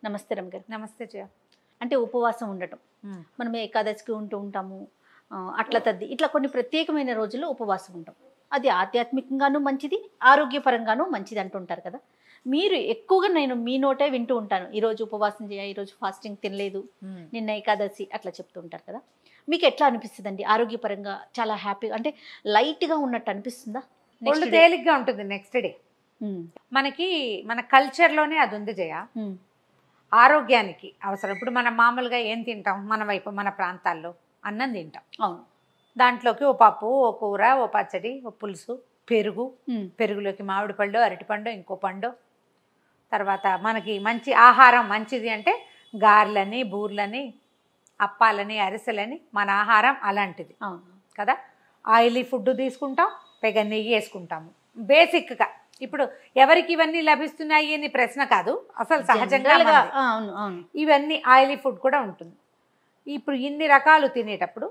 నమస్తే రమ్య గారు. నమస్తే జయ. అంటే ఉపవాసం ఉండటం, మనం ఏకాదశికి ఉంటూ ఉంటాము, అట్ల తద్ది ఇట్లా కొన్ని ప్రత్యేకమైన రోజుల్లో ఉపవాసం ఉంటాం. అది ఆధ్యాత్మికంగానూ మంచిది, ఆరోగ్యపరంగానూ మంచిది అంటుంటారు కదా. మీరు ఎక్కువగా నేను మీ నోటే వింటూ ఉంటాను, ఈరోజు ఉపవాసం చేయ, ఈరోజు ఫాస్టింగ్ తినలేదు, నిన్న ఏకాదశి అట్లా చెప్తూ ఉంటారు కదా. మీకు ఎట్లా అనిపిస్తుందండి? ఆరోగ్యపరంగా చాలా హ్యాపీగా, అంటే లైట్గా ఉన్నట్టు అనిపిస్తుందా? ఒళ్ళు తేలిగ్గా ఉంటుంది నెక్స్ట్ డే. మనకి మన కల్చర్లోనే అది ఉంది జయ. ఆరోగ్యానికి అవసరం. ఇప్పుడు మనం మామూలుగా ఏం తింటాం, మన వైపు మన ప్రాంతాల్లో అన్నం తింటాం. అవును. దాంట్లోకి ఓ పప్పు, ఓ కూర, ఓ పచ్చడి, ఓ పులుసు, పెరుగు, పెరుగులోకి మామిడి పళ్ళు, అరటిపండు, ఇంకో పండు. తర్వాత మనకి మంచి ఆహారం మంచిది అంటే గారెలని, బూర్లని, అప్పాలని, అరిసెలని మన ఆహారం అలాంటిది కదా. ఆయిలీ ఫుడ్ తీసుకుంటాం, పైగా నెయ్యి వేసుకుంటాము బేసిక్గా. ఇప్పుడు ఎవరికి ఇవన్నీ లభిస్తున్నాయి అని ప్రశ్న కాదు, అసలు సహజంగా ఇవన్నీ ఆయిలీ ఫుడ్ కూడా ఉంటుంది. ఇప్పుడు ఇన్ని రకాలు తినేటప్పుడు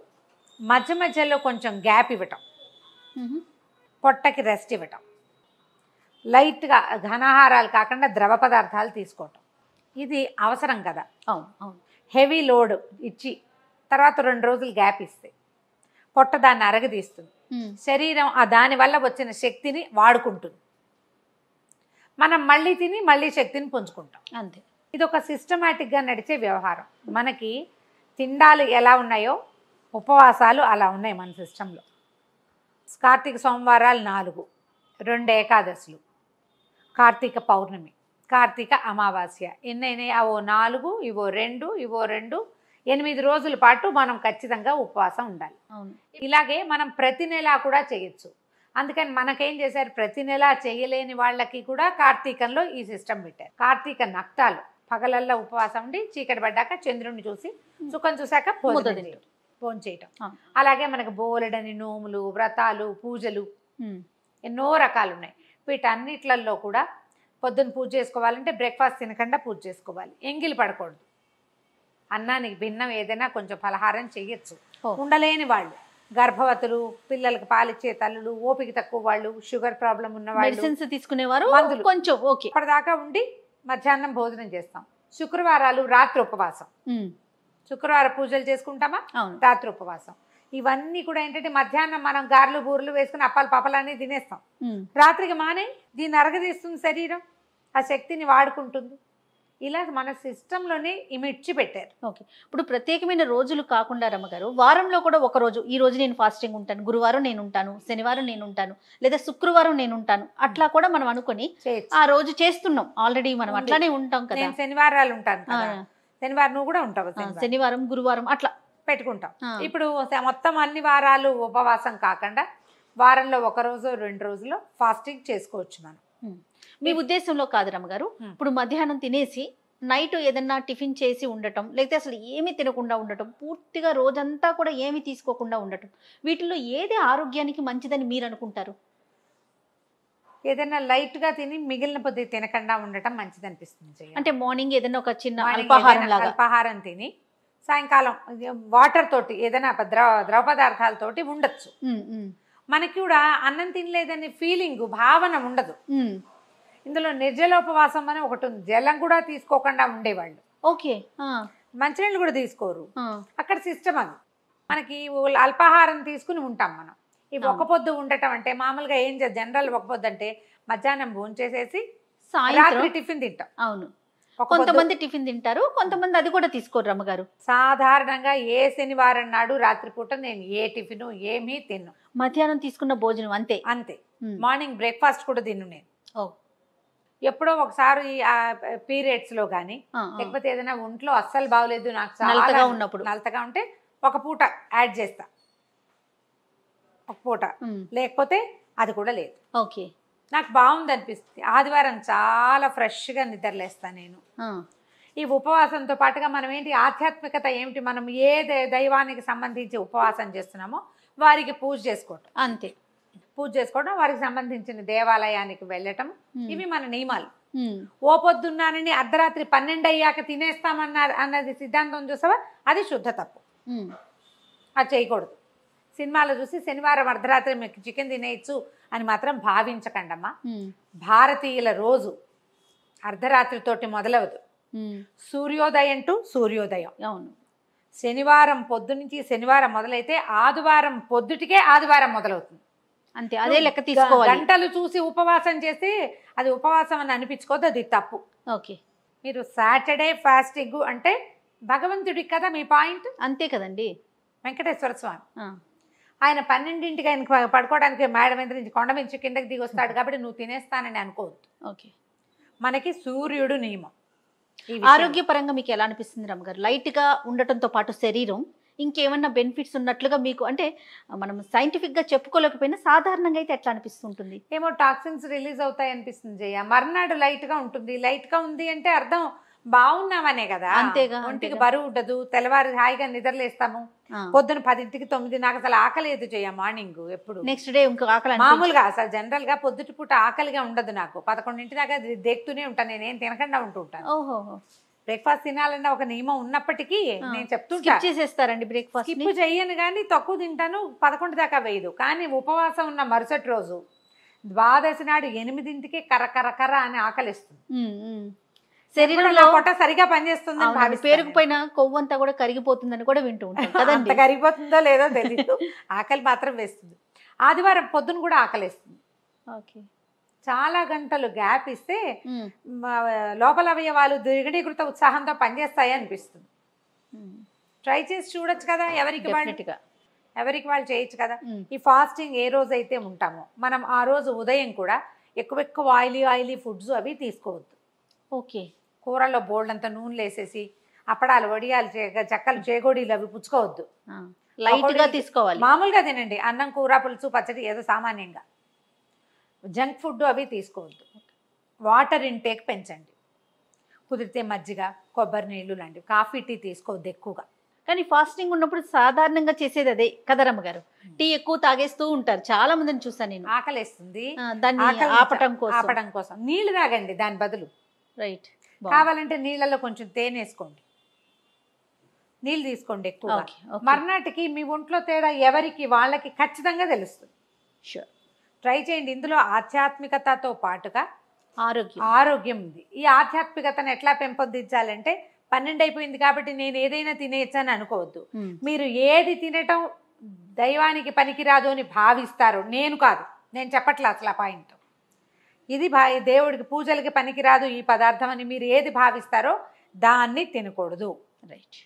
మధ్య మధ్యలో కొంచెం గ్యాప్ ఇవ్వటం, పొట్టకి రెస్ట్ ఇవ్వటం, లైట్గా ఘనాహారాలు కాకుండా ద్రవ పదార్థాలు తీసుకోవటం, ఇది అవసరం కదా. హెవీ లోడ్ ఇచ్చి తర్వాత 2 రోజులు గ్యాప్ ఇస్తే పొట్ట దాన్ని అరగదీస్తుంది, శరీరం దానివల్ల వచ్చిన శక్తిని వాడుకుంటుంది, మనం మళ్ళీ తిని మళ్ళీ శక్తిని పుంజుకుంటాం అంతే. ఇది ఒక సిస్టమేటిక్గా నడిచే వ్యవహారం. మనకి తిండాలు ఎలా ఉన్నాయో ఉపవాసాలు అలా ఉన్నాయి మన సిస్టంలో. కార్తీక సోమవారాలు 4, 2 ఏకాదశులు, కార్తీక పౌర్ణమి, కార్తీక అమావాస్య, ఎన్నైనాయి అవో 4, ఇవో 2, 8 రోజుల పాటు మనం ఖచ్చితంగా ఉపవాసం ఉండాలి. ఇలాగే మనం ప్రతి నెల కూడా చేయొచ్చు. అందుకని మనకేం చేశారు, ప్రతి నెల చేయలేని వాళ్ళకి కూడా కార్తీకంలో ఈ సిస్టమ్ పెట్టారు. కార్తీక నక్తాలు పగలల్లో ఉపవాసం ఉండి చీకటి పడ్డాక చంద్రుడిని చూసి సుఖం చూశాక భోజనం చేయటం. అలాగే మనకు బోలెడని నోములు, వ్రతాలు, పూజలు ఎన్నో రకాలు ఉన్నాయి. వీటన్నిట్లలో కూడా పొద్దున్న పూజ చేసుకోవాలంటే బ్రేక్ఫాస్ట్ తినకుండా పూజ చేసుకోవాలి, ఎంగిలి పడకూడదు. అన్నానికి భిన్నం ఏదైనా కొంచెం పలహారం చేయొచ్చు. ఉండలేని వాళ్ళు, గర్భవతులు, పిల్లలకు పాలిచ్చే తల్లులు, ఓపిక తక్కువ వాళ్ళు, షుగర్ ప్రాబ్లం ఉన్న వాళ్ళు, మెడిసిన్స్ తీసుకునేవారు, మందులు కొంచెం ఓకే ఇప్పటిదాకా ఉండి మధ్యాహ్నం భోజనం చేస్తాం. శుక్రవారాలు రాత్రి ఉపవాసం, శుక్రవార పూజలు చేసుకుంటామా, రాత్రి ఉపవాసం. ఇవన్నీ కూడా ఏంటంటే మధ్యాహ్నం మనం గారెలు బూరెలు వేసుకుని అప్పాలు పప్పలన్నీ తినేస్తాం, రాత్రికి మానే దీన్ని అరగదీస్తుంది శరీరం, ఆ శక్తిని వాడుకుంటుంది. ఇలా మన సిస్టంలోనే ఇమిడ్చి పెట్టారు. ఓకే. ఇప్పుడు ప్రత్యేకమైన రోజులు కాకుండా రమ్మగారు, వారంలో కూడా ఒక రోజు, ఈ రోజు నేను ఫాస్టింగ్ ఉంటాను, గురువారం నేను ఉంటాను, శనివారం నేను ఉంటాను, లేదా శుక్రవారం నేను ఉంటాను, అట్లా కూడా మనం అనుకుని ఆ రోజు చేస్తున్నాం ఆల్రెడీ. మనం అట్లానే ఉంటాం కదా. నేను శనివారాలు ఉంటాను, శనివారం నువ్వు కూడా ఉంటావు, శనివారం గురువారం అట్లా పెట్టుకుంటాం. ఇప్పుడు మొత్తం అన్ని వారాలు ఉపవాసం కాకుండా వారంలో 1 రోజు 2 రోజులు ఫాస్టింగ్ చేసుకోవచ్చు మనం. మీ ఉద్దేశంలో కాదు రమ్మగారు, ఇప్పుడు మధ్యాహ్నం తినేసి నైట్ ఏదన్నా టిఫిన్ చేసి ఉండటం, లేకపోతే అసలు ఏమీ తినకుండా ఉండటం, పూర్తిగా రోజంతా కూడా ఏమీ తీసుకోకుండా ఉండటం, వీటిల్లో ఏది ఆరోగ్యానికి మంచిదని మీరు అనుకుంటారు? ఏదైనా లైట్గా తిని మిగిలిన పొద్దు తినకుండా ఉండటం మంచిది అనిపిస్తుంది. అంటే మార్నింగ్ ఏదైనా ఒక చిన్న అల్పాహారం తిని సాయంకాలం వాటర్ తోటి ఏదైనా ద్రవ పదార్థాలతోటి ఉండొచ్చు. మనకి కూడా అన్నం తినలేదనే ఫీలింగ్, భావన ఉండదు. ఇందులో నిర్జలోపవాసం అని ఒకటి ఉంది, జలం కూడా తీసుకోకుండా ఉండేవాళ్ళు. ఓకే. మంచినీళ్ళు కూడా తీసుకోరు, అక్కడ సిస్టమ్ అది. మనకి అల్పాహారం తీసుకుని ఉంటాం మనం. ఈ ఒక పొద్దు ఉండటం అంటే మామూలుగా ఏం చేద్దాం, జనరల్ ఒక పొద్దు అంటే మధ్యాహ్నం భోంచేసేసి రాత్రి టిఫిన్ తింటాం. అవును, కొంతమంది టిఫిన్ తింటారు, కొంతమంది అది కూడా తీసుకోరు రమ్మగారు. సాధారణంగా ఏ శనివారం నాడు రాత్రిపూట నేను ఏ టిఫిన్ ఏమీ తిన్ను, మధ్యాహ్నం తీసుకున్న భోజనం అంతే. మార్నింగ్ బ్రేక్ఫాస్ట్ కూడా తిన్ను నేను. ఎప్పుడో ఒకసారి పీరియడ్స్లో కానీ లేకపోతే ఏదైనా ఒంట్లో అస్సలు బాగోలేదు, నాకు చాలా ఉన్నప్పుడు నలతగా ఉంటే ఒక పూట యాడ్ చేస్తా, ఒక పూట, లేకపోతే అది కూడా లేదు. ఓకే, నాకు బాగుంది అనిపిస్తుంది. ఆదివారం చాలా ఫ్రెష్గా నిద్రలేస్తాను నేను. ఈ ఉపవాసంతో పాటుగా మనం ఏంటి, ఆధ్యాత్మికత ఏమిటి, మనం ఏ దైవానికి సంబంధించి ఉపవాసం చేస్తున్నామో వారికి పూజ చేసుకోవటం అంతే. పూజ చేసుకోవడం, వారికి సంబంధించిన దేవాలయానికి వెళ్ళటం, ఇవి మన నియమాలు. ఓ పొద్దున్నానని అర్ధరాత్రి 12 అయ్యాక అన్నది సిద్ధాంతం చూసావా, అది శుద్ధ తప్పు. అది చేయకూడదు. సినిమాలో చూసి శనివారం అర్ధరాత్రి మీకు చికెన్ తినేయచ్చు అని మాత్రం భావించకండమ్మా. భారతీయుల రోజు అర్ధరాత్రితోటి మొదలవదు. సూర్యోదయం టు సూర్యోదయం. అవును. శనివారం పొద్దు నుంచి శనివారం మొదలైతే ఆదివారం పొద్దుటికే ఆదివారం మొదలవుతుంది. అంతే, అదే లెక్క తీసుకోవాలి. గంటలు చూసి ఉపవాసం చేస్తే అది ఉపవాసం అని అనిపించుకోవద్దు, అది తప్పు. ఓకే. మీరు సాటర్డే ఫాస్టింగ్ అంటే భగవంతుడికి కదా మీ పాయింట్. అంతే కదండి. వెంకటేశ్వర స్వామి ఆయన 12ంటికి ఆయనకు పడుకోవడానికి మేడ మీద నుంచి కొండ నుంచి కిందకి దిగి వస్తాడు కాబట్టి నువ్వు తినేస్తానని అనుకోవద్దు. ఓకే. మనకి సూర్యుడు నియమం. ఆరోగ్యపరంగా మీకు ఎలా అనిపిస్తుంది రమ్మగారు? లైట్గా ఉండటంతో పాటు శరీరం ఇంకేమన్నా బెనిఫిట్స్ ఉన్నట్లుగా మీకు, అంటే మనం సైంటిఫిక్గా చెప్పుకోలేకపోయినా సాధారణంగా అయితే ఎట్లా అనిపిస్తుంటుంది? ఏమో టాక్సిన్స్ రిలీజ్ అవుతాయి అనిపిస్తుంది జయ. మర్నాడు లైట్గా ఉంటుంది. లైట్గా ఉంది అంటే అర్థం బాగున్నామనే కదా. అంతేగా. ఒంటికి బరువు ఉండదు, తెల్లవారు హాయిగా నిద్రలేస్తాము. పొద్దున 10కి 9 నాకు అసలు ఆకలేదు జయ. మార్నింగ్ ఎప్పుడు నెక్స్ట్ డే ఇంకో ఆకలి మామూలుగా అసలు జనరల్ గా పొద్దుటి పూట ఆకలిగా ఉండదు నాకు. 11ంటి దాకా దేక్తూనే ఉంటాను, నేనేం తినకుండా ఉంటూ ఉంటాను. ఓహో. బ్రేక్ఫాస్ట్ తినాలన్న ఒక నియమం ఉన్నప్పటికీ నేను చెప్తుంటా చేసేస్తారండి బ్రేక్ఫాస్ట్? స్కిప్ చెయ్యను కానీ తక్కువ తింటాను. 11 దాకా వేయదు. కానీ ఉపవాసం ఉన్న మరుసటి రోజు ద్వాదశి నాడు 8ంటికి కర్ర అని ఆకలిస్తుంది. శరీరంలో పొట్ట సరిగా పనిచేస్తుంది. పేరుకుపోయిన కొవ్వు అంతా కూడా కరిగిపోతుందని కూడా వింటూ ఉంటాం కదండి. అంత కరిగిపోతుందో లేదో తెలియదు, ఆకలి మాత్రం వేస్తుంది. ఆదివారం పొద్దున కూడా ఆకలిస్తుంది. ఓకే. చాలా గంటలు గ్యాప్ ఇస్తే లోపల అవయవాలు దిగడీకృత ఉత్సాహంతో పనిచేస్తాయి అనిపిస్తుంది. ట్రై చేసి చూడొచ్చు కదా, ఎవరికి వాళ్ళు చేయొచ్చు కదా. ఈ ఫాస్టింగ్ ఏ రోజు అయితే ఉంటామో మనం ఆ రోజు ఉదయం కూడా ఎక్కువ ఆయిలీ ఫుడ్స్ అవి తీసుకోవద్దు. ఓకే. కూరల్లో బోల్డ్ అంతా నూనెలు వేసేసి అప్పడాలు, వడియాలు, చెక్కలు, చేగోడీలు అవి పుచ్చుకోవద్దు. లైట్గా తీసుకోవాలి. మామూలుగా తినండి, అన్నం, కూర, పులుసు, పచ్చడి ఏదో సామాన్యంగా. జంక్ ఫుడ్ అవి తీసుకోవద్దు. వాటర్ ఇంటేక్ పెంచండి. కుదిరితే మజ్జిగ, కొబ్బరి నీళ్ళు లాంటివి. కాఫీ, టీ తీసుకోవద్దు ఎక్కువగా. కానీ ఫాస్టింగ్ ఉన్నప్పుడు సాధారణంగా చేసేది అదే కదరమ్మ గారు, టీ ఎక్కువ తాగేస్తూ ఉంటారు. చాలా మందిని చూసాను నేను. ఆకలేస్తుంది, దాన్ని ఆపటం కోసం నీళ్లు తాగండి దాని బదులు. రైట్. కావాలంటే నీళ్ళలో కొంచెం తేనె వేసుకోండి, నీళ్ళు తీసుకోండి ఎక్కువ. మర్నాటికి మీ ఒంట్లో తేడా ఎవరికి వాళ్ళకి ఖచ్చితంగా తెలుస్తుంది. షూర్, ట్రై చేయండి. ఇందులో ఆధ్యాత్మికతతో పాటుగా ఆరోగ్యం ఉంది. ఈ ఆధ్యాత్మికతను ఎట్లా పెంపొందించాలంటే 12 అయిపోయింది కాబట్టి నేను ఏదైనా తినేయచ్చని అనుకోవద్దు. మీరు ఏది తినటం దైవానికి పనికిరాదు అని భావిస్తారు, నేను కాదు, నేను చెప్పట్లే అసలు ఆ పాయింట్. ఇది దేవుడికి పూజలకి పనికిరాదు ఈ పదార్థం అని మీరు ఏది భావిస్తారో దాన్ని తినకూడదు. రైట్.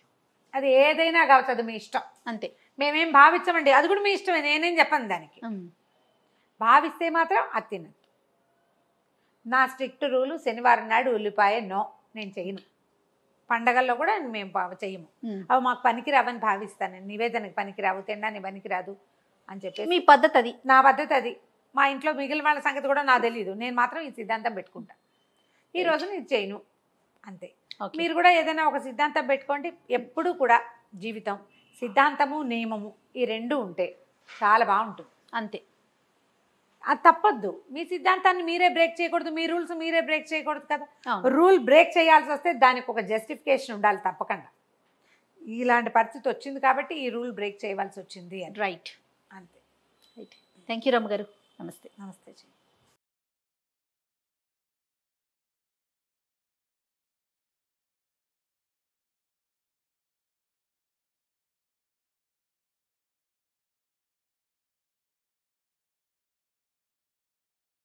అది ఏదైనా కావచ్చు, అది మీ ఇష్టం. అంతే. మేమేం భావించమండి, అది కూడా మీ ఇష్టమే, నేనేం చెప్పను దానికి. భావిస్తే మాత్రం అది తినద్దు. నా స్ట్రిక్ట్ రూలు శనివారం నాడు ఉల్లిపాయ నో, నేను చేయను. పండగల్లో కూడా మేము చెయ్యము. అవి మాకు పనికిరావని భావిస్తాను. నివేదనకి పనికిరావు, తినడానికి పనికిరాదు అని చెప్పేసి మీ పద్ధతి అది. నా పద్ధతి అది. మా ఇంట్లో మిగిలిన వాళ్ళ సంగతి కూడా నాకు తెలియదు. నేను మాత్రం ఈ సిద్ధాంతం పెట్టుకుంటా. ఈ రోజు నేను చేయను అంతే. మీరు కూడా ఏదైనా ఒక సిద్ధాంతం పెట్టుకోండి. ఎప్పుడు కూడా జీవితం సిద్ధాంతము, నియమము ఈ రెండు ఉంటే చాలా బాగుంటుంది. అంతే. అది తప్పొద్దు. మీ సిద్ధాంతాన్ని మీరే బ్రేక్ చేయకూడదు, మీ రూల్స్ మీరే బ్రేక్ చేయకూడదు కదా. రూల్ బ్రేక్ చేయాల్సి వస్తే దానికి ఒక జస్టిఫికేషన్ ఉండాలి తప్పకుండా. ఇలాంటి పరిస్థితి వచ్చింది కాబట్టి ఈ రూల్ బ్రేక్ చేయవలసి వచ్చింది అని. రైట్. అంతే. రైట్. థ్యాంక్ యూ రమ్మ గారు. నమస్తే. నమస్తే.